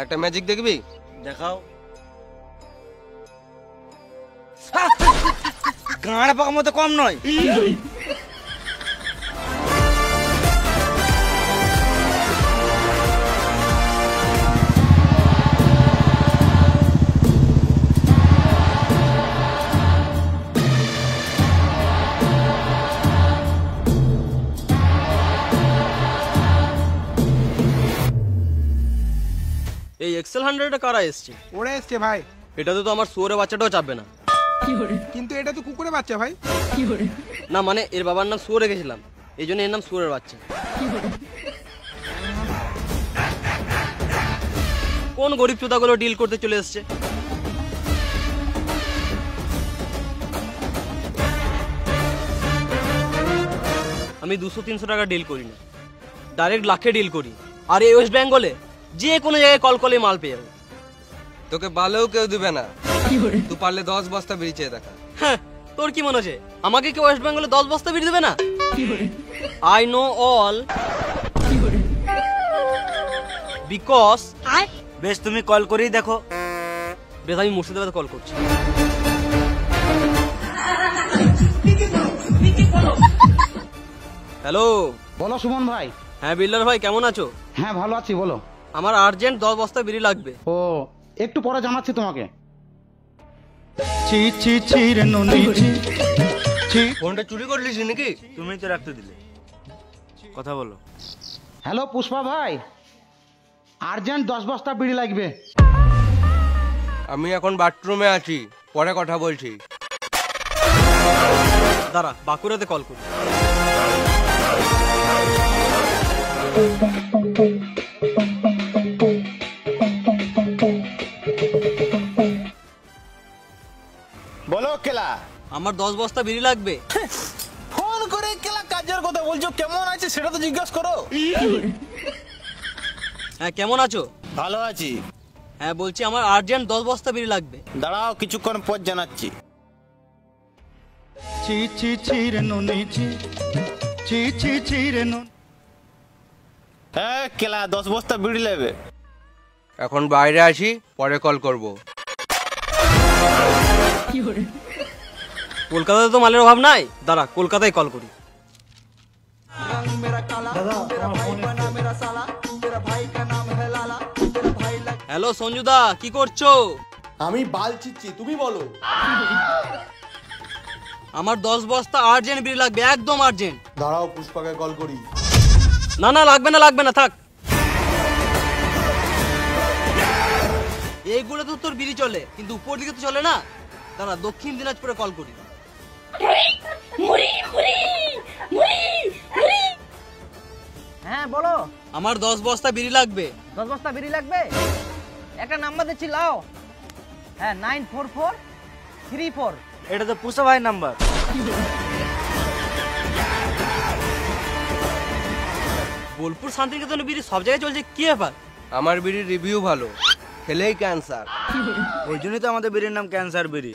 একটা ম্যাজিক দেখবি? দেখাও। গাঁড় পাকার মতো কম নয়। এই এক্সেল 100 কারা এসছে? ওরা এসছে ভাই। এটাতে তো আমার শুয়োরের বাচ্চাটাও চাপবে না। কিন্তু এটা তো কুকুরের বাচ্চা ভাই। না মানে এর বাবার নাম শুয়োর রেখেছিলাম, এই জন্য এর নাম শুয়োরের বাচ্চা। কোন গরিব চোদাগুলো ডিল করতে চলে এসছে? আমি 200-300 টাকা ডিল করি না, ডাইরেক্ট লাখে ডিল করি। আর এই ওয়েস্ট বেঙ্গলে যে কোনো জায়গায় কল করলে মাল পেয়ে যাবে। তোকে বালেও কেউ দিবে না, তুই পারলে 10 বস্তা বিড়ি চেয়ে দেখা। হ্যাঁ, তোর কি মনে হচ্ছে আমাকে কি ওয়েস্ট বেঙ্গলে 10 বস্তা বিড়ি দেবে না? আই নো অল বিকজ বেশ, তুমি কল করেই দেখো। বেশ, আমি মুর্শিদাবাদে কল করছি। হ্যালো, বলো সুমন ভাই। হ্যাঁ বিল্ডার ভাই, কেমন আছো? হ্যাঁ ভালো আছি, বলো। আমার আর্জেন্ট 10 বস্তা বিড়ি লাগবে। ও একটু পরে জানাচ্ছি তোমাকে। ফোনটা চুরি করলিস নাকি? তুমি তো রাখতে দিলে, কথা বলো। হ্যালো পুষ্পা ভাই, আর্জেন্ট 10 বস্তা বিড়ি লাগবে। আমি এখন বাথরুমে আছি, পরে কথা বলছি। দাঁড়া, বাঁকুড়াতে কল করি। বলো কেলা। আমার 10 বস্তা বিড়ি লাগবে। ফোন করে কেলা কাজের কথা বলছো, কেমন আছে সেটা তো জিজ্ঞাসা করো। হ্যাঁ, কেমন আছো? ভালো আছি। হ্যাঁ বলছি, আমার আর্জেন্ট 10 বস্তা বিড়ি লাগবে। দাঁড়াও, কিছুক্ষণ পর জানাচ্ছি। হ্যাঁ কেলা, 10 বস্তা বিড়ি নেবে। এখন বাইরে আছি, পরে কল করব। কলকাতাতে তো মালের অভাব নাই, দাঁড়া কলকাতায় কল করি। হ্যালো সঞ্জুদা, কি করছো? আমি বাল চিচ্ছি, তুমি বলো। আমার 10 বস্তা আর্জেন্ট বিড়ি লাগবে, একদম আর্জেন্ট। দাঁড়াও, পুষ্পাকে কল করি। না না, লাগবে না লাগবে না, থাক। এইগুলো তো তোর বিড়ি চলে, কিন্তু উপর দিকে তো চলে না। দাঁড়া, দক্ষিণ দিনাজপুরে কল করি। হ্যাঁ বলো। আমার 10 বস্তা বিড়ি লাগবে। 10 বস্তা বিড়ি লাগবে? একটা নাম্বার দিচ্ছি, লাও। হ্যাঁ, 94434। এটা তো পুষ্পা ভাই নাম্বার। বোলপুর শান্তিনিকেতনের বিড়ি সব জায়গায় চলছে, কি ব্যাপার? আমার বিড়ির রিভিউ ভালো, খেলেই ক্যান্সার। ওই জন্যই তো আমাদের বিড়ির নাম ক্যান্সার বিড়ি।